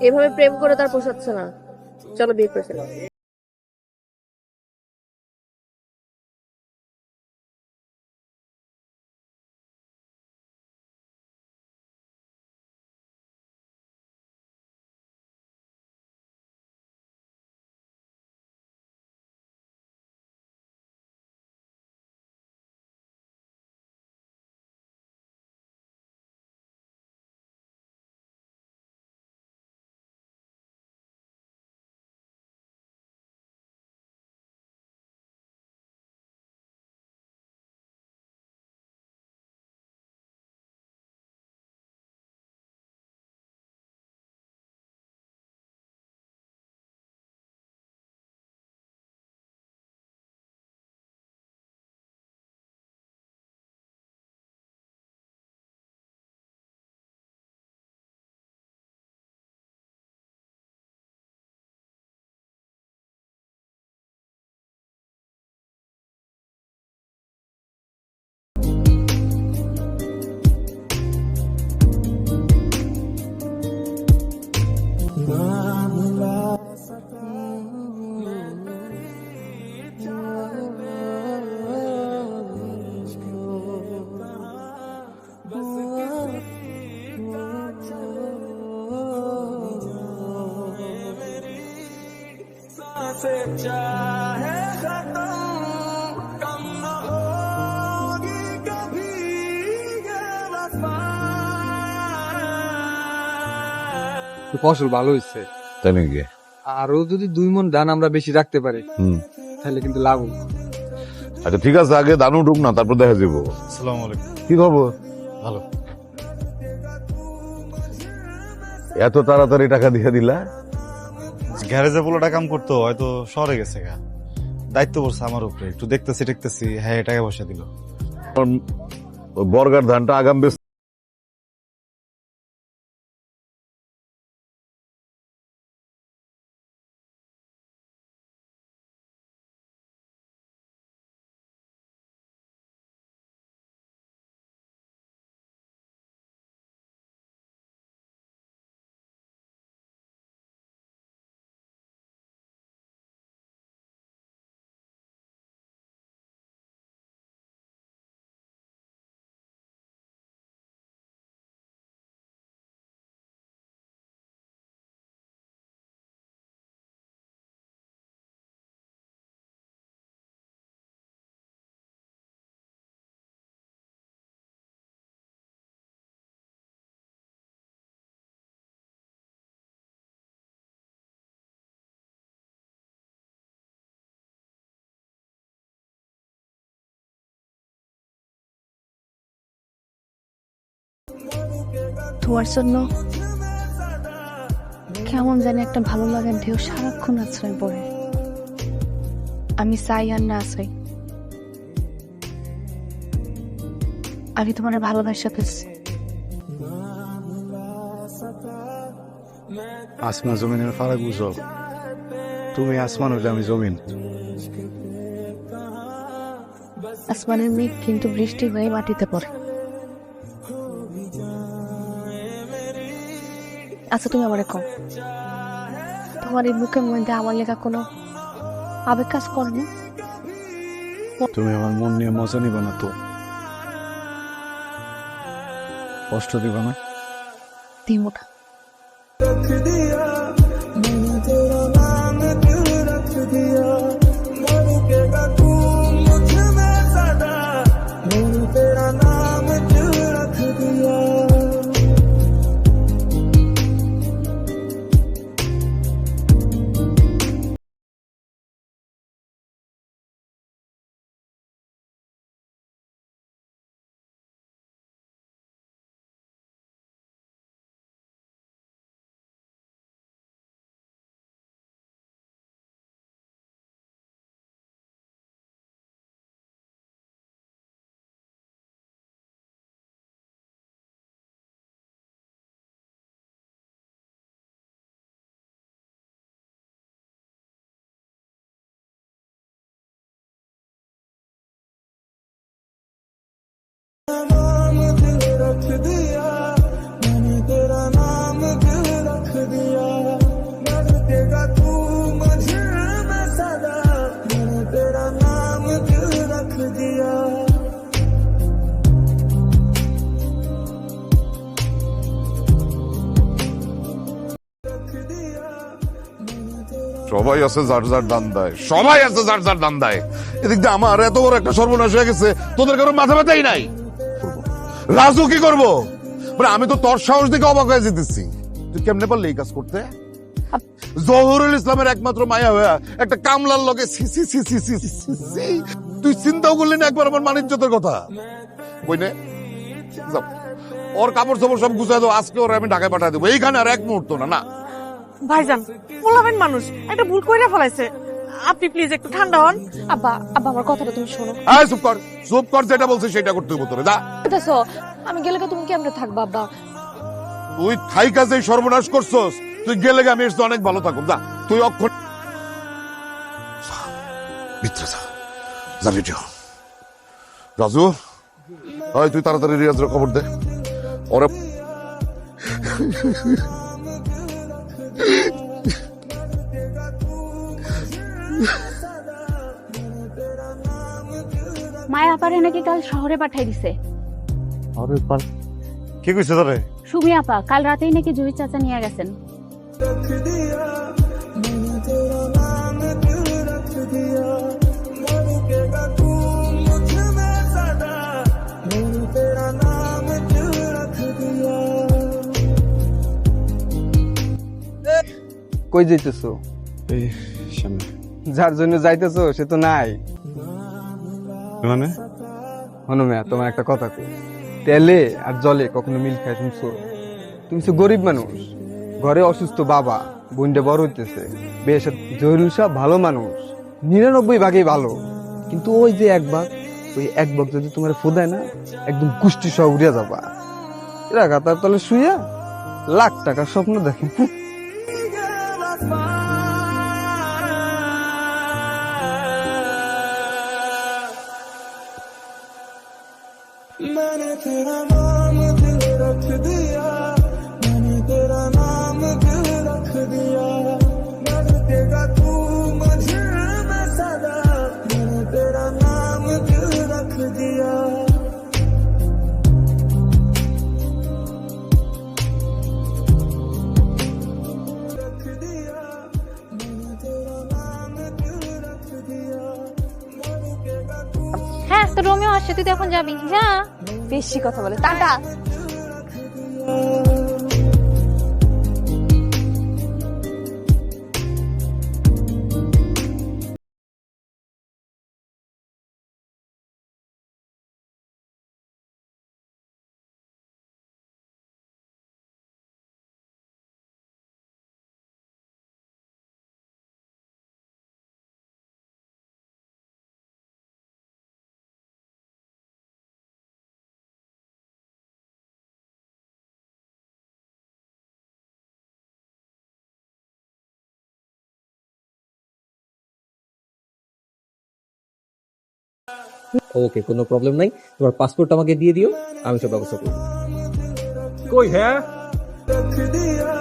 এভাবে প্রেম করে তার পোষাচ্ছে না। চলো বিয়ে করে ফেলো। ফসল ভালো হয়েছে। তাই নাকি? আরো যদি 2 মণ ধান আমরা বেশি রাখতে পারি হুম। তাহলে কিন্তু লাভ হবে। আচ্ছা ঠিক আছে, আগে ধান উঠুক না, তারপর দেখা যাবো। আসসালামু আলাইকুম। কি খবর? ভালো। এত তাড়াতাড়ি টাকা দিয়ে দিলা? গ্যারেজে পোলাটা কাম করতো, হয়তো শহরে গেছে গা। দায়িত্ব পড়ছে আমার উপরে, একটু দেখতেছি টেকতেছি, হ্যাঁ টাকা পয়সা দিল। ওই বর্গার ধানটা আগাম বেশ। তোমার জন্য কেমন জানি একটা ভালো লাগার ঢেউ সারাক্ষণ আশ্রয় পড়ে। আমি চাই আর না চাই, আমি তোমার ভালোবাসা পেয়েছি। আসমান জমিনের ফারাক বুঝো, তুমি আসমান হইলে আমি জমিন। আসমানের মেঘ কিন্তু বৃষ্টি হয়ে মাটিতে পড়ে। আচ্ছা তুমি আমার কম, তোমার এই মুখের মধ্যে আমার লেখা কোনো আবেগ কাজ করে না? তুমি আমার মন নিয়ে মজা নিবা না তো? কষ্ট দিবা না? দিব না। সবাই আছে যার যার দান্দায়, সবাই আছে যার যার দান্দায়। এদিক দিয়ে আমার এত বড় একটা সর্বনাশ হয়ে গেছে, তোদের কারো মাথা ব্যথাই নাই। রাজু কি করবো? মানে আমি তো তোর সাহস দেখে অবাক হয়ে যেতেছি। তুই কেমনে পারলি এই কাজ করতে? জহুরুল ইসলামের একমাত্র মায়া হয়ে একটা কামলার লগে সি সি সি সি সি সি সি সি। তুই চিন্তাও করলি না একবার আমার মানিজ্যতের কথা? বইনে যাও, ওর কাপড় চাপড় সব গুছাই দাও, আজকে ওর আমি ঢাকায় পাঠিয়ে দেবো। এইখানে আর এক মুহূর্ত না। না ভাইজান, পোলাবেন মানুষ একটা ভুল কইরা ফেলাইছে, আপনি প্লিজ একটু ঠান্ডা হন। আব্বা আব্বা আমার কথাটা তুমি শোনো। এই চুপ কর, চুপ কর, যেটা বলছিস সেটা করতে হইব তোরে। যা, বুঝতেছো আমি গেলে তুমি কেমনে থাকবা আব্বা? তুই থাই কাজে সর্বনাশ করছস, তুই গেলে আমি এসে অনেক ভালো থাকুম। যা তুই অক্ষর ভিতরে যা, যা ভিডিও। রাজু, ওই তুই তাড়াতাড়ি রিয়াজের খবর দে। ওরে মায়া আপারে নাকি কাল শহরে পাঠাই দিছে। কি কইছে তোরে? সুমি আপা কাল রাতেই নাকি জুহি চাচা নিয়ে গেছেন। কই যাইতেছো? এই সামনে। যার জন্য যাইতেছো সে তো নাই। মানে হনো মিয়া, তোমার একটা কথা কই, তেলে আর জলে কখনো মিল খায় শুনছো? তুমি তো গরিব মানুষ, ঘরে অসুস্থ বাবা, বোনটা বড় হইতেছে, বেশ জহিরুল সাহেব ভালো মানুষ, 99 ভাগই ভালো, কিন্তু ওই যে এক ভাগ, ওই এক ভাগ যদি তোমার ফোদায় না, একদম কুষ্টি সহ উড়িয়া যাবা। এরা গাতার তলে শুইয়া লাখ টাকার স্বপ্ন দেখে। मैंने तेरा नाम दिल रख दिया, मैंने तेरा नाम दिल रख दिया, धड़केगा तू मुझे में सदा, मैंने तेरा नाम दिल रख दिया। रख दिया, मैंने तेरा नाम दिल रख दिया, धड़केगा तू। হ্যাঁ তো রোমিও আসছে, তুই তো এখন যাবি, যা। বেশি কথা বলে, টাটা। ওকে, কোনো প্রবলেম নাই। তোমার পাসপোর্ট আমাকে দিয়ে দিও, আমি সব ব্যবস্থা করবো। কই হ্যাঁ रख दिया,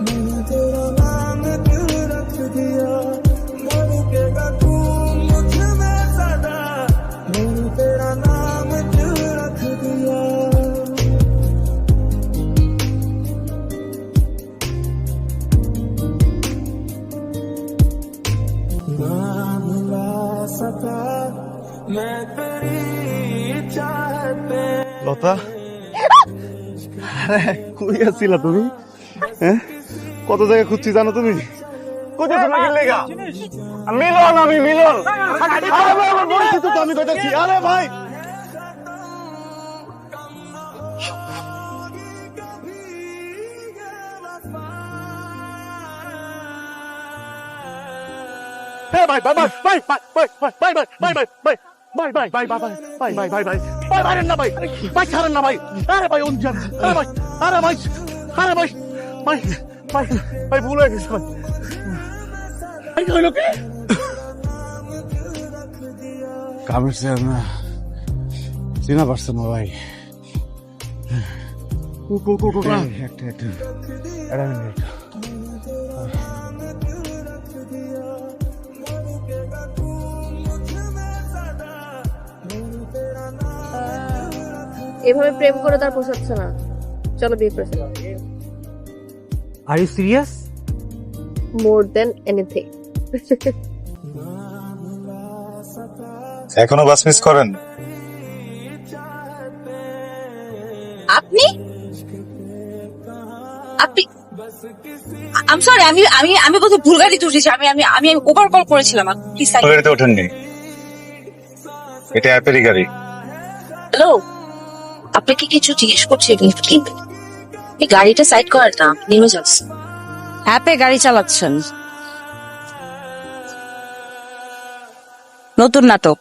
मैंने तेरा नाम दिल रख दिया, धड़केगा तू मुझ में सदा, मैंने तेरा नाम दिल रख दिया। ना मिला सका मैं तेरी चाहते। লতা, আরে কই আছিলা তুমি? হ্যাঁ, কত জায়গা খুঁজছি জানো তুমি? কোথায় তুমি গেলে গা? মিলন, আমি মিলন। আরে ভাই, আমার বলছি তো আমি কইতাছি। আরে ভাই, Hey, bye, bye, bye, bye, bye, bye, bye, bye, bye, bye, bye, bye. Bye bye bye bye bye bye bye bye bye bye bye না ভাই ভাই ছাড়েন না ভাই আরে ভাই উনজান আরে ভাই আরে ভাই আরে ভাই ভাই ভাই ভাই ভুল হয়ে গেছে ভাই ভাই হলো কি কামের স্যার না, চিনা পারছে না ভাই। একটা একটা একটা মিনিট। এভাবে প্রেম করে তার পোষাচ্ছে না, চলো বিয়ে করে ফেলো। Are you serious? More than anything. এখনো বাস মিস করেন? আপনি আপনি আম সরি, আমি আমি আমি বোধহয় ভুল গাড়িতে উঠেছি। আমি আমি আমি ওভার কল করেছিলাম। প্লিজ গাড়িতে ওঠেননি, এটা অ্যাপেরই গাড়ি। হ্যালো, আপনাকে কিছু জিজ্ঞেস করছি লিফট এই গাড়িটা সাইড করার না, নেমে যাচ্ছে। অ্যাপে গাড়ি চালাচ্ছেন, নতুন নাটক।